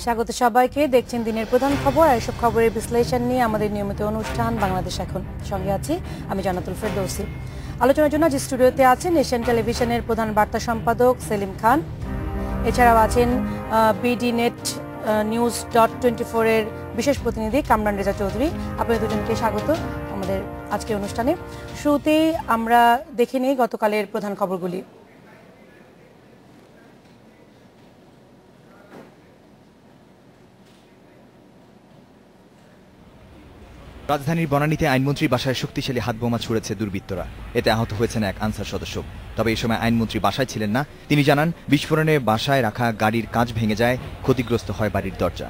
স্বাগত সবাইকে। দেখছেন দিনের প্রধান খবর, আর এসব খবরের বিশ্লেষণ নিয়ে আমাদের নিয়মিত অনুষ্ঠান বাংলাদেশ এখন। সঙ্গে আছি আমি জান্নাতুল ফেরদৌসী। আলোচনার জন্য যে স্টুডিওতে আছেন এশিয়ান টেলিভিশনের প্রধান বার্তা সম্পাদক সেলিম খান, এছাড়াও আছেন বিডি নেট নিউজ.24 এর বিশেষ প্রতিনিধি কামরান রেজা চৌধুরী। আপনাদের দুজনকে স্বাগত আমাদের আজকের অনুষ্ঠানে। শুরুতেই আমরা দেখে নিই গতকালের প্রধান খবরগুলি। রাজধানীর বনানীতে আইনমন্ত্রীর বাসায় শক্তিশালী হাতবোমা ছুড়েছে দুর্বৃত্তরা। এতে আহত হয়েছেন এক আনসার সদস্য। তবে এই সময় আইনমন্ত্রী বাসায় ছিলেন না। তিনি জানান, বিস্ফোরণে বাসায় রাখা গাড়ির কাঁচ ভেঙে যায়, ক্ষতিগ্রস্ত হয় বাড়ির দরজা।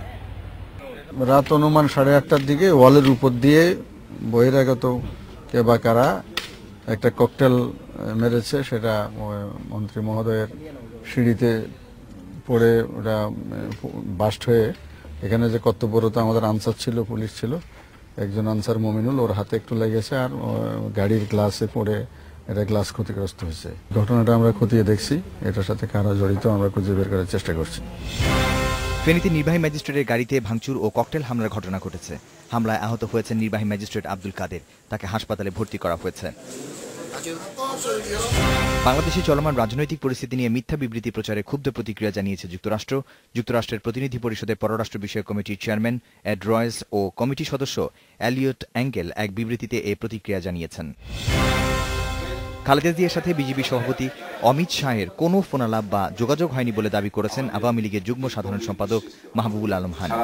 রাত অনুমান 8:30টার দিকে ওয়ালের উপর দিয়ে বহিরাগত কে বা কারা একটা ককটেল মেরেছে। সেটা মন্ত্রী মহোদয়ের সিঁড়িতে পড়ে ওটা বাস্ট হয়ে এখানে যে কর্তব্যরত আমাদের আনসার ছিল, পুলিশ ছিল, একজন আনসার মমিনুল, ওর হাতে একটু লেগেছে আর গাড়ির গ্লাসে পড়ে এটা গ্লাস ক্ষতিগ্রস্ত হয়েছে। ঘটনাটা আমরা খতিয়ে দেখছি, এটার সাথে কারা জড়িত আমরা খুঁজে বের করার চেষ্টা করছি। ফেনীতে নির্বাহী ম্যাজিস্ট্রেটের গাড়িতে ভাঙচুর ও ককটেল হামলার ঘটনা ঘটেছে। হামলায় আহত হয়েছেন নির্বাহী ম্যাজিস্ট্রেট আব্দুল কাদের। তাকে হাসপাতালে ভর্তি করা হয়েছে। বাংলাদেশে চলমান রাজনৈতিক পরিস্থিতি নিয়ে মিথ্যা বিবৃতি প্রচারে ক্ষুব্ধ প্রতিক্রিয়া জানিয়েছে যুক্তরাষ্ট্র। যুক্তরাষ্ট্রের প্রতিনিধি পরিষদের পররাষ্ট্র বিষয়ক কমিটির চেয়ারম্যান এড রয়েস ও কমিটি সদস্য এলিয়ট অ্যাঙ্গেল এক বিবৃতিতে এই প্রতিক্রিয়া জানিয়েছেন। খালেদা জিয়ার সাথে বিজেপি সভাপতি অমিত শাহের কোনো ফোনালাপ বা যোগাযোগ হয়নি বলে দাবি করেছেন আওয়ামী লীগের যুগ্ম সাধারণ সম্পাদক মাহবুবুল আলম হানি।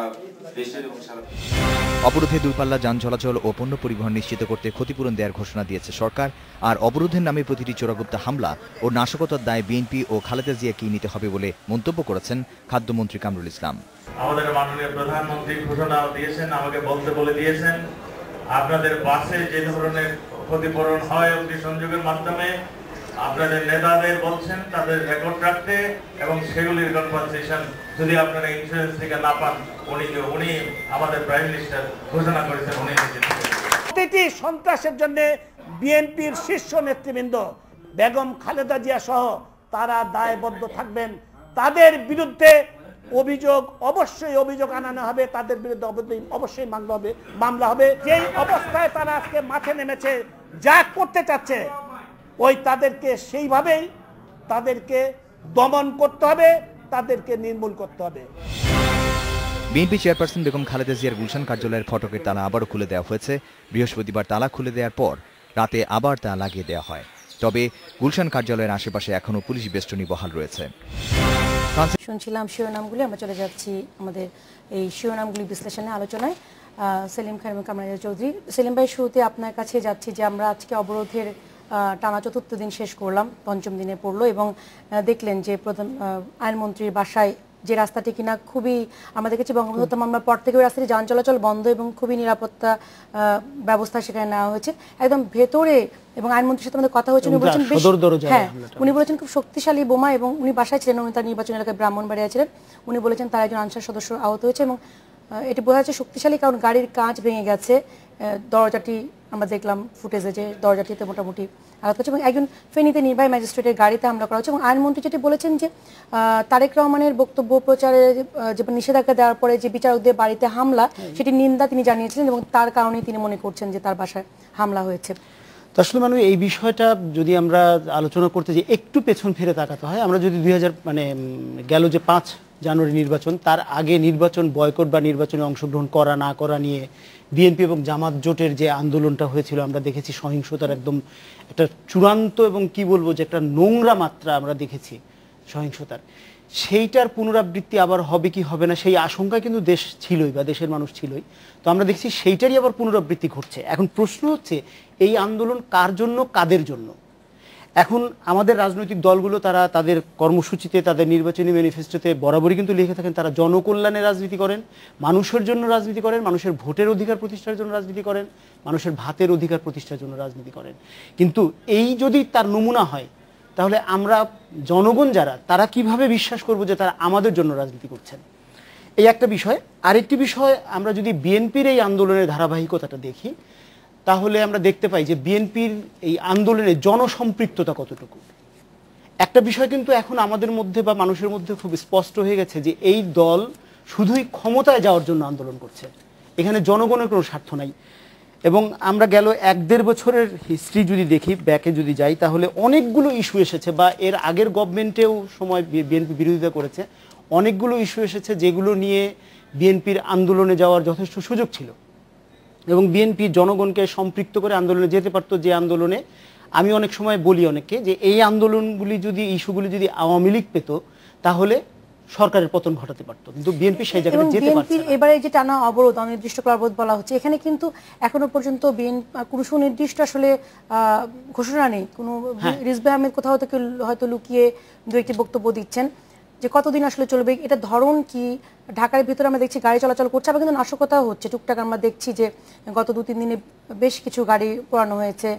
অবরোধে দূরপাল্লা যান চলাচল ও পণ্য পরিবহন নিশ্চিত করতে ক্ষতিপূরণ দেওয়ার ঘোষণা দিয়েছে সরকার। আর অবরোধের নামে প্রতিটি চোরাগুপ্তা হামলা ও নাশকতার দায় বিএনপি ও খালেদা জিয়াকেই নিতে হবে বলে মন্তব্য করেছেন খাদ্যমন্ত্রী কামরুল ইসলাম। আমাদের মাননীয় প্রধানমন্ত্রী ঘোষণা দিয়েছেন, আমাকে বলে দিয়েছেন, আপনাদের বাসে যে ধরনের ক্ষতিপূরণ হয় অগ্নিসংযোগের মাধ্যমে আপনাদের নেতাদের বলছেন তাদের রেকর্ড রাখতে এবং সেগুলির কম্পেনসেশন যদি আপনারা ইন্স্যুরেন্স থেকে না পান, উনি আমাদের প্রাইম মিনিস্টার ঘোষণা করেছেন উনি প্রতিটি সন্ত্রাসের জন্য বিএনপির শীর্ষ নেতৃবৃন্দ বেগম খালেদা জিয়া সহ তারা দায়বদ্ধ থাকবেন। তাদের বিরুদ্ধে অবশ্যই আনানো হবে, তাদের বিরুদ্ধে অবশ্যই মামলা হবে। যেই অবস্থায় তারা আজকে মাঠে নেমেছে, যা করতে চাচ্ছে, তাদেরকে সেইভাবেই তাদেরকে দমন করতে হবে, তাদেরকে নির্মূল করতে হবে। বিএনপি চেয়ারপারসন বেগম খালেদা জিয়ার গুলশান কার্যালয়ের ফটকের তালা আবারও খুলে দেওয়া হয়েছে। বৃহস্পতিবার তালা খুলে দেওয়ার পর রাতে আবার তা লাগিয়ে দেওয়া হয়। তবে গুলশান কার্যালয়ের আশেপাশে এখনও পুলিশ বেষ্টনী বহাল রয়েছে। শুনছিলাম শিরোনামগুলি, আমরা চলে যাচ্ছি আমাদের এই শিরোনামগুলি বিশ্লেষণে আলোচনায়। সেলিম খান এবং কামরান রেজা চৌধুরী। সেলিম ভাই, শুরুতে আপনার কাছে যাচ্ছি যে আমরা আজকে অবরোধের টানা 4র্থ দিন শেষ করলাম, 5ম দিনে পড়লো এবং দেখলেন যে প্রধান আইনমন্ত্রীর বাসায় যে রাস্তাটি কিনা খুবই, আমরা দেখেছি বঙ্গবন্ধু মামলার পর থেকে ওই রাস্তাটি যান চলাচল বন্ধ এবং খুবই নিরাপত্তা ব্যবস্থা সেখানে নেওয়া হয়েছে একদম ভেতরে। এবং আইনমন্ত্রীর সাথে আমাদের কথা হয়েছে, উনি বলেছেন উনি বলেছেন খুব শক্তিশালী বোমা, এবং উনি বাসায় ছিলেন, উনি তার নির্বাচন এলাকায় ব্রাহ্মণবাড়িয়া ছিলেন। উনি বলেছেন তার একজন আনসার সদস্য আহত হয়েছে এবং এটি বোঝা যাচ্ছে শক্তিশালী, কারণ গাড়ির কাঁচ ভেঙে গেছে, দরজাটি আমরা দেখলাম ফুটেজে যে দরজাটিতে মোটামুটি আঘাত হচ্ছে এবং একজন ফেনীতে নির্বাহী ম্যাজিস্ট্রেটের গাড়িতে হামলা করা হচ্ছে। এবং আইনমন্ত্রী যেটি বলেছেন যে তারেক রহমানের বক্তব্য প্রচারে যে নিষেধাজ্ঞা দেওয়ার পরে যে বিচারকদের বাড়িতে হামলা, সেটি নিন্দা তিনি জানিয়েছিলেন এবং তার কারণেই তিনি মনে করছেন যে তার বাসায় হামলা হয়েছে। তো আসলে এই বিষয়টা যদি আমরা আলোচনা করতে যে একটু পেছন ফিরে তাকাতে হয়, আমরা যদি 2000 গেল যে 5 জানুয়ারি নির্বাচন, তার আগে নির্বাচন বয়কট বা নির্বাচনে অংশগ্রহণ করা না করা নিয়ে বিএনপি এবং জামাত জোটের যে আন্দোলনটা হয়েছিল, আমরা দেখেছি সহিংসতার একদম একটা চূড়ান্ত এবং কি বলবো যে একটা নোংরা মাত্রা আমরা দেখেছি সহিংসতার। সেইটার পুনরাবৃত্তি আবার হবে কি হবে না সেই আশঙ্কা কিন্তু দেশ ছিলই বা দেশের মানুষ ছিলই। তো আমরা দেখছি সেইটারই আবার পুনরাবৃত্তি ঘটছে। এখন প্রশ্ন হচ্ছে এই আন্দোলন কার জন্য, কাদের জন্য? এখন আমাদের রাজনৈতিক দলগুলো তারা তাদের কর্মসূচিতে, তাদের নির্বাচনী ম্যানিফেস্টোতে বরাবরই কিন্তু লিখে থাকেন তারা জনকল্যাণে রাজনীতি করেন, মানুষের জন্য রাজনীতি করেন, মানুষের ভোটের অধিকার প্রতিষ্ঠার জন্য রাজনীতি করেন, মানুষের ভাতের অধিকার প্রতিষ্ঠার জন্য রাজনীতি করেন। কিন্তু এই যদি তার নমুনা হয়, তাহলে আমরা জনগণ যারা, তারা কিভাবে বিশ্বাস করব যে তারা আমাদের জন্য রাজনীতি করছেন? এই একটা বিষয়। আরেকটি বিষয়, আমরা যদি বিএনপির এই আন্দোলনের ধারাবাহিকতাটা দেখি, তাহলে আমরা দেখতে পাই যে বিএনপির এই আন্দোলনে জনসম্পৃক্ততা কতটুকু। একটা বিষয় কিন্তু এখন আমাদের মধ্যে বা মানুষের মধ্যে খুব স্পষ্ট হয়ে গেছে যে এই দল শুধুই ক্ষমতায় যাওয়ার জন্য আন্দোলন করছে। এখানে জনগণের কোনো স্বার্থ নাই। এবং আমরা গেল 1-1.5 বছরের হিস্ট্রি যদি দেখি, ব্যাকে যদি যাই, তাহলে অনেকগুলো ইস্যু এসেছে, বা এর আগের গভর্নমেন্টেও সময় বিএনপি বিরোধিতা করেছে, অনেকগুলো ইস্যু এসেছে যেগুলো নিয়ে বিএনপির আন্দোলনে যাওয়ার যথেষ্ট সুযোগ ছিল এবং বিএনপি জনগণকে সম্পৃক্ত করে আন্দোলনে যেতে পারতো। যে আন্দোলনে আমি অনেক সময় বলি অনেককে যে এই আন্দোলনগুলি যদি, ইস্যুগুলি যদি আওয়ামী লীগ পেত তাহলে সরকারের পতন ঘটাতে পারতো, কিন্তু বিএনপি সেই জায়গায় যেতে পারছে না। এবারে যে টানা অবরোধ, অনির্দিষ্টকাল অবরোধ বলা হচ্ছে, এখানে কিন্তু এখনো পর্যন্ত কোনো সুনির্দিষ্ট আসলে ঘোষণা নেই। কোনো রিজভী আহমেদ কোথাও থেকে হয়তো লুকিয়ে দু একটি বক্তব্য দিচ্ছেন যে কতদিন আসলে চলবে, এটা ধরন কি। ঢাকার ভিতরে আমরা দেখছি গাড়ি চলাচল করছে, আবার কিন্তু নাশকতাও হচ্ছে টুকটাক। আমরা দেখছি যে গত 2-3 দিনে বেশ কিছু গাড়ি পোড়ানো হয়েছে।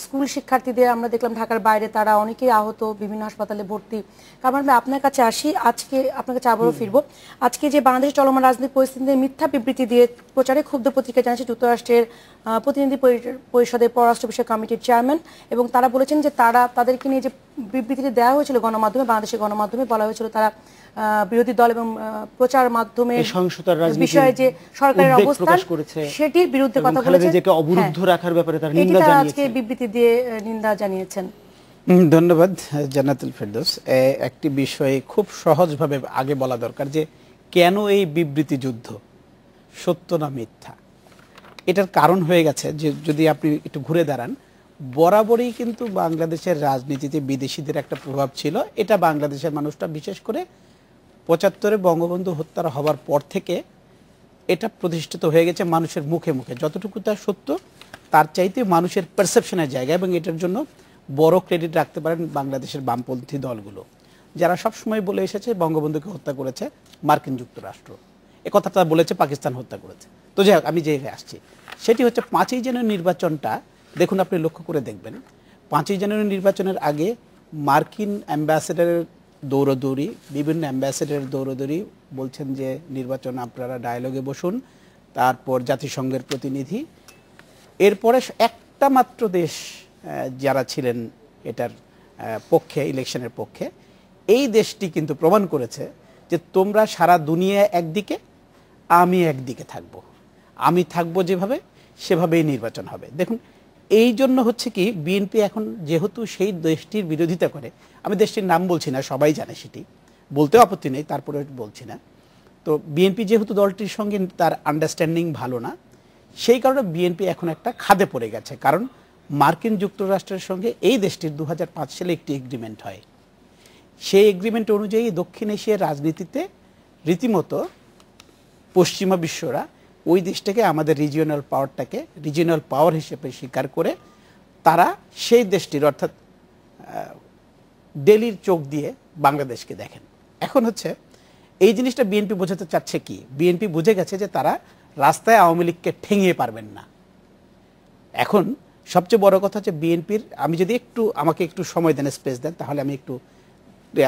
স্কুল শিক্ষার্থীদের আমরা দেখলাম ঢাকার বাইরে, তারা অনেকেই আহত, বিভিন্ন হাসপাতালে ভর্তি। কারণ আমি আপনার কাছে আসি, আজকে আপনার কাছে আবারও ফিরবো। আজকে যে বাংলাদেশের চলমান রাজনৈতিক পরিস্থিতিতে মিথ্যা বিবৃতি দিয়ে প্রচারে ক্ষুব্ধ প্রতিক্রিয়া জানিয়েছে যুক্তরাষ্ট্রের প্রতিনিধি পরিষদের পররাষ্ট্র বিষয়ক কমিটির চেয়ারম্যান, এবং তারা বলেছেন যে তাদেরকে নিয়ে যে বিবৃতিটি দেওয়া হয়েছিল গণমাধ্যমে, বাংলাদেশের গণমাধ্যমে বলা হয়েছিল তারা বিরোধী দল এবং প্রচার মাধ্যমে বিষয়ে যে সরকারের অবস্থান সেটির বিরুদ্ধে কথা বলেছে, নিজেকে অবরুদ্ধ রাখার ব্যাপারে তারা নিন্দা জানিয়েছেন। আজকে বিবৃতি দিয়ে নিন্দা জানিয়েছেন। ধন্যবাদ জান্নাতুল ফেরদৌস। একটি বিষয়ে খুব সহজভাবে আগে বলা দরকার যে কেন এই বিবৃতি যুদ্ধ, সত্য না মিথ্যা। এটার কারণ হয়ে গেছে যে যদি আপনি একটু ঘুরে দাঁড়ান, বরাবরই কিন্তু বাংলাদেশের রাজনীতিতে বিদেশিদের একটা প্রভাব ছিল। এটা বাংলাদেশের মানুষটা বিশেষ করে 75-এ বঙ্গবন্ধু হত্যা হওয়ার পর থেকে এটা প্রতিষ্ঠিত হয়ে গেছে মানুষের মুখে মুখে। যতটুকু তা সত্য তার চাইতে মানুষের পারসেপশনের জায়গা, এবং এটার জন্য বড় ক্রেডিট রাখতে পারেন বাংলাদেশের বামপন্থী দলগুলো, যারা সবসময় বলে এসেছে বঙ্গবন্ধুকে হত্যা করেছে মার্কিন যুক্তরাষ্ট্র, এ কথাটা বলেছে পাকিস্তান হত্যা করেছে। তো যাই হোক, আমি যে আসছি সেটি হচ্ছে 5ই জানুয়ারি নির্বাচনটা। দেখুন, আপনি লক্ষ্য করে দেখবেন 5ই জানুয়ারি নির্বাচনের আগে মার্কিন অ্যাম্বাসেডারের দৌড়দৌড়ি, বিভিন্ন অ্যাম্বাসেডারের দৌড়দৌড়ি, বলছেন যে নির্বাচন আপনারা ডায়ালগে বসুন, তারপর জাতিসংঘের প্রতিনিধি। এরপরে একটা মাত্র দেশ যারা ছিলেন এটার পক্ষে, ইলেকশনের পক্ষে, এই দেশটি কিন্তু প্রমাণ করেছে যে তোমরা সারা দুনিয়া একদিকে, আমি একদিকে থাকব, আমি থাকব যেভাবে সেভাবেই নির্বাচন হবে। দেখুন, এই জন্য হচ্ছে কি বিএনপি এখন যেহেতু সেই দেশটির বিরোধিতা করে, আমি দেশটির নাম বলছি না, সবাই জানে সেটি, বলতে আপত্তি নেই, তারপরে বলছি না। তো বিএনপি যেহেতু দলটির সঙ্গে তার আন্ডারস্ট্যান্ডিং ভালো না, সেই কারণে বিএনপি এখন একটা খাদে পড়ে গেছে। কারণ মার্কিন যুক্তরাষ্ট্রের সঙ্গে এই দেশটির 2005 সালে একটি এগ্রিমেন্ট হয়। সেই এগ্রিমেন্ট অনুযায়ী দক্ষিণ এশিয়ার রাজনীতিতে রীতিমতো পশ্চিমা বিশ্বরা ওই দেশটাকে, আমাদের রিজিওনাল পাওয়ারটাকে রিজিওনাল পাওয়ার হিসেবে স্বীকার করে তারা সেই দেশটির, অর্থাৎ দিল্লির চোখ দিয়ে বাংলাদেশকে দেখেন। এখন হচ্ছে এই জিনিসটা বিএনপি বোঝাতে চাচ্ছে কি, বিএনপি বুঝে গেছে যে তারা রাস্তায় আওয়ামী লীগকে ঠেঙিয়ে পারবেন না। এখন সবচেয়ে বড় কথা হচ্ছে বিএনপির, আমি যদি আমাকে একটু সময় দেন, স্পেস দেন, তাহলে আমি একটু,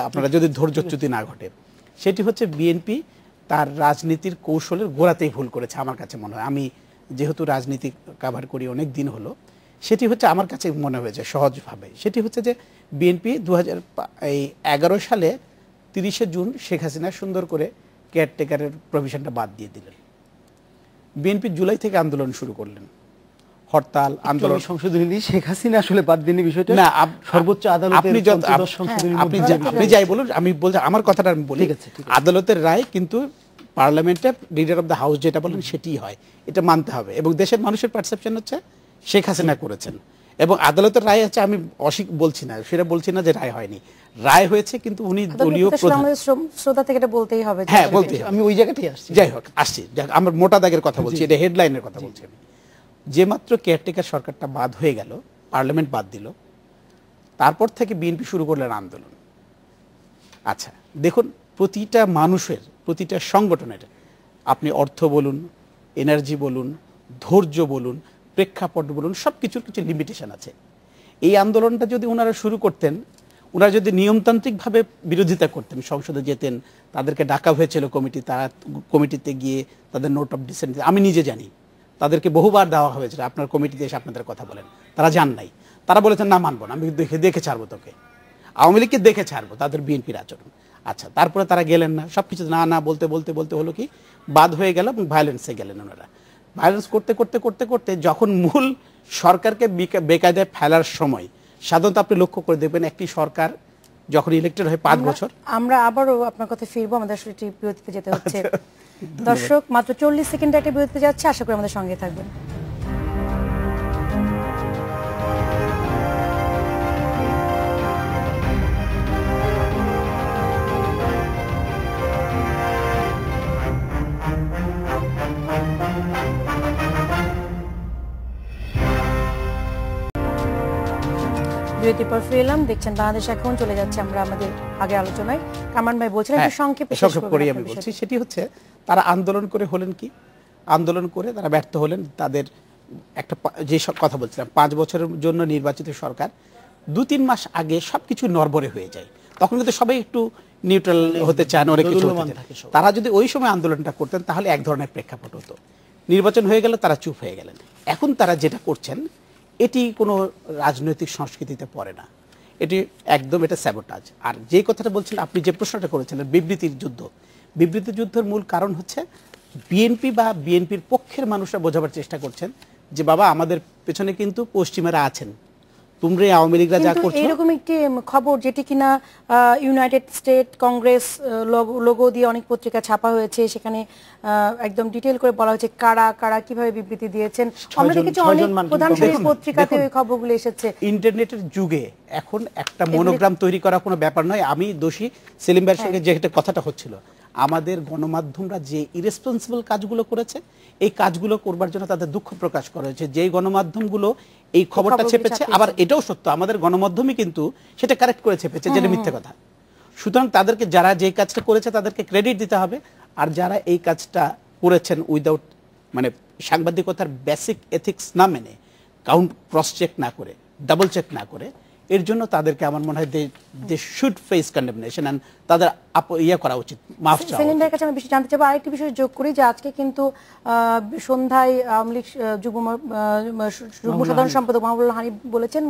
আপনারা যদি ধৈর্যচ্যুতি না ঘটে, সেটি হচ্ছে বিএনপি তার রাজনীতির কৌশলের গোড়াতেই ভুল করেছে আমার কাছে মনে হয়। আমি যেহেতু রাজনীতি কাভার করি অনেক দিন হলো, সেটি হচ্ছে আমার কাছে মনে হয়েছে সহজভাবে, সেটি হচ্ছে যে বিএনপি 2011 সালে 30শে জুন শেখ হাসিনা সুন্দর করে কেয়ারটেকারের প্রভিশনটা বাদ দিয়ে দিলেন। বিএনপি জুলাই থেকে আন্দোলন শুরু করলেন, হরতাল আন্দোলন, সংশোধনী দিয়ে শেখ হাসিনা আসলে বাদ দিনই বিষয়টা না, সর্বোচ্চ আদালত আপনি যাই বলুন, আমি বলছি আমার কথাটা আমি বলি, আদালতের রায় কিন্তু পার্লামেন্টে লিডার অফ দ্য হাউস যেটা বলেন সেটিই হয়, এটা মানতে হবে। এবং দেশের মানুষের পারসেপশন হচ্ছে শেখ হাসিনা করেছেন, এবং আদালতের রায় হচ্ছে, আমি বলছি না, সেটা বলছি না যে রায় হয়নি, রায় হয়েছে, কিন্তু উনি দলীয় প্রধান, শ্রোতা থেকে এটা বলতেই হবে। হ্যাঁ, বলতে আমি ওই জায়গাতেই আসছি। যাই হোক, আসছি, আমার মোটা দাগের কথা বলছি, এটা হেডলাইনের কথা বলছি আমি। যে মাত্র কেয়ারটেকার সরকারটা বাদ হয়ে গেল, পার্লামেন্ট বাদ দিল, তারপর থেকে বিএনপি শুরু করলেন আন্দোলন। আচ্ছা দেখুন, প্রতিটা মানুষের, প্রতিটা সংগঠনের, আপনি অর্থ বলুন, এনার্জি বলুন, ধৈর্য বলুন, প্রেক্ষাপট বলুন, সব কিছুর কিছু লিমিটেশন আছে। এই আন্দোলনটা যদি ওনারা শুরু করতেন, ওনারা যদি নিয়মতান্ত্রিকভাবে বিরোধিতা করতেন, সংসদে যেতেন, তাদেরকে ডাকা হয়েছিল কমিটি, তারা কমিটিতে গিয়ে তাদের নোট অফ ডিসেন্ট, আমি নিজে জানি, তাদেরকে বহুবার দেওয়া হয়েছিল, আপনার কমিটিতে এসে আপনাদের কথা বলেন, তারা যান নাই, তারা বলেছেন না মানব না, আমি দেখে ছাড়বো তোকে, আওয়ামী লীগকে দেখে ছাড়বো তাদের বিএনপির আচরণ। আচ্ছা, তারপরে তারা গেলেন না, সবকিছু না না বলতে বলতে বলতে হলো কি বাদ হয়ে গেল এবং ভায়োলেন্সে গেলেন ওনারা। ভায়োলেন্স করতে করতে করতে করতে যখন মূল সরকারকে বেকায়দায় ফেলার সময়, সাধারণত আপনি লক্ষ্য করে দেখবেন একটি সরকার যখন ইলেক্টেড হয় 5 বছর। আমরা আবারও আপনার কথা ফিরবো, আমাদের আসলে একটি বিরতিতে যেতে হচ্ছে। দর্শক, মাত্র 40 সেকেন্ডে একটা বিরতিতে যাচ্ছে, আশা করি আমাদের সঙ্গে থাকবেন। বিরতির পর ফিরে এলাম, দেখছেন বাংলাদেশ এখন। চলে যাচ্ছে আমরা আমাদের আগের আলোচনায়। কামরান ভাই বলছিলেন একটু সংক্ষেপে শেষ করবেন করি আমি আপনার বলছি, বিষয়টা। সেটি হচ্ছে তারা আন্দোলন করে হলেন কি, আন্দোলন করে তারা ব্যর্থ হলেন। তাদের একটা যে কথা বলছিলাম 5 বছরের জন্য নির্বাচিত সরকার 2-3 মাস আগে সবকিছু নড়বড়ে হয়ে যায়, তখন কিন্তু সবাই একটু নিউট্রাল হতে চান, অনেক কিছু হতে চান। তারা যদি ওই সময় আন্দোলনটা করতেন তাহলে এক ধরনের প্রেক্ষাপট হতো। নির্বাচন হয়ে গেল, তারা চুপ হয়ে গেলেন। এখন তারা যেটা করছেন এটি কোনো রাজনৈতিক সংস্কৃতিতে পড়ে না, এটি একদম এটা স্যাবোটাজ। আর যে কথাটা বলছিলেন আপনি, যে প্রশ্নটা করেছিলেন বিবৃতির যুদ্ধ, বিবৃতির যুদ্ধের মূল কারণ হচ্ছে বিএনপি বা বিএনপির পক্ষের মানুষরা বোঝাবার চেষ্টা করছেন যে বাবা আমাদের পেছনে কিন্তু পশ্চিমারা আছেন, তোমরা আওয়ামী লীগরা যা কিন্তু করছো। এরকম একটি খবর যেটি কিনা ইউনাইটেড স্টেট কংগ্রেস লোগো দিয়ে অনেক পত্রিকা ছাপা হয়েছে, সেখানে একদম ডিটেইল করে বলা হয়েছে কারা কারা কিভাবে বিবৃতি দিয়েছেন। আমরা দেখেছি অনেক প্রধান সারির পত্রিকাতে ওই খবরগুলো এসেছে। ইন্টারনেটের যুগে এখন একটা মনোগ্রাম তৈরি করা কোনো ব্যাপার নয়। আমি দোষী সেলিম ভাইয়ের সঙ্গে যে একটা কথাটা হচ্ছিল, আমাদের গণমাধ্যমরা যে ইরেসপন্সিবল কাজগুলো করেছে, এই কাজগুলো করবার জন্য তাদের দুঃখ প্রকাশ করা হয়েছে। যেই গণমাধ্যমগুলো এই খবরটা ছেপেছে, আবার এটাও সত্য আমাদের গণমাধ্যমই কিন্তু সেটা কারেক্ট করে ছেপেছে, যেটা মিথ্যে কথা। সুতরাং তাদেরকে, যারা যে কাজটা করেছে তাদেরকে ক্রেডিট দিতে হবে, আর যারা এই কাজটা করেছেন উইদাউট মানে সাংবাদিকতার বেসিক এথিক্স না মেনে, কাউন্ট ক্রস চেক না করে, ডাবল চেক না করে, এর জন্য তাদেরকে আমার মনে হয় they should face condemnation and তাদের করা উচিত, মাফ চাওয়া। সেলিম ভাইয়ের কাছে আমি বেশি জানতে চাইবো, আরেকটি বিষয় যোগ করি যে আজকে কিন্তু সন্ধ্যায় আওয়ামী লীগ যুগ্ম সাধারণ সম্পাদক মাহবুবুল হানিফ বলেছেন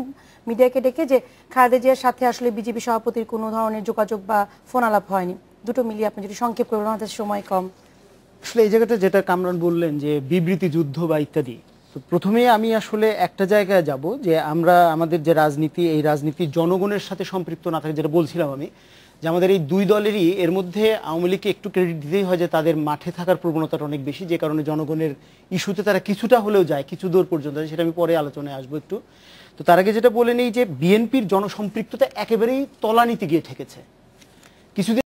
মিডিয়াকে ডেকে যে খালেদা জিয়ার সাথে আসলে বিজেপি সভাপতির কোনো ধরনের যোগাযোগ বা ফোন আলাপ হয়নি। দুটো মিলিয়ে আপনি যদি সংক্ষেপ করবেন, আমাদের সময় কম। আসলে এই জায়গাটা যেটা কামরান বললেন যে বিবৃতি যুদ্ধ বা ইত্যাদি, তো প্রথমেই আমি আসলে একটা জায়গায় যাব যে আমরা আমাদের যে রাজনীতি, এই রাজনীতি জনগণের সাথে সম্পৃক্ত না থাকে, যেটা বলছিলাম আমি, যে আমাদের এই দুই দলেরই এর মধ্যে আওয়ামী লীগকে একটু ক্রেডিট দিতেই হয় যে তাদের মাঠে থাকার প্রবণতাটা অনেক বেশি, যে কারণে জনগণের ইস্যুতে তারা কিছুটা হলেও যায়, কিছু দূর পর্যন্ত, সেটা আমি পরে আলোচনায় আসবো একটু। তো তার আগে যেটা বলে নেই যে বিএনপির জনসম্পৃক্ততা একেবারেই তলানিতে গিয়ে ঠেকেছে। কিছুদিন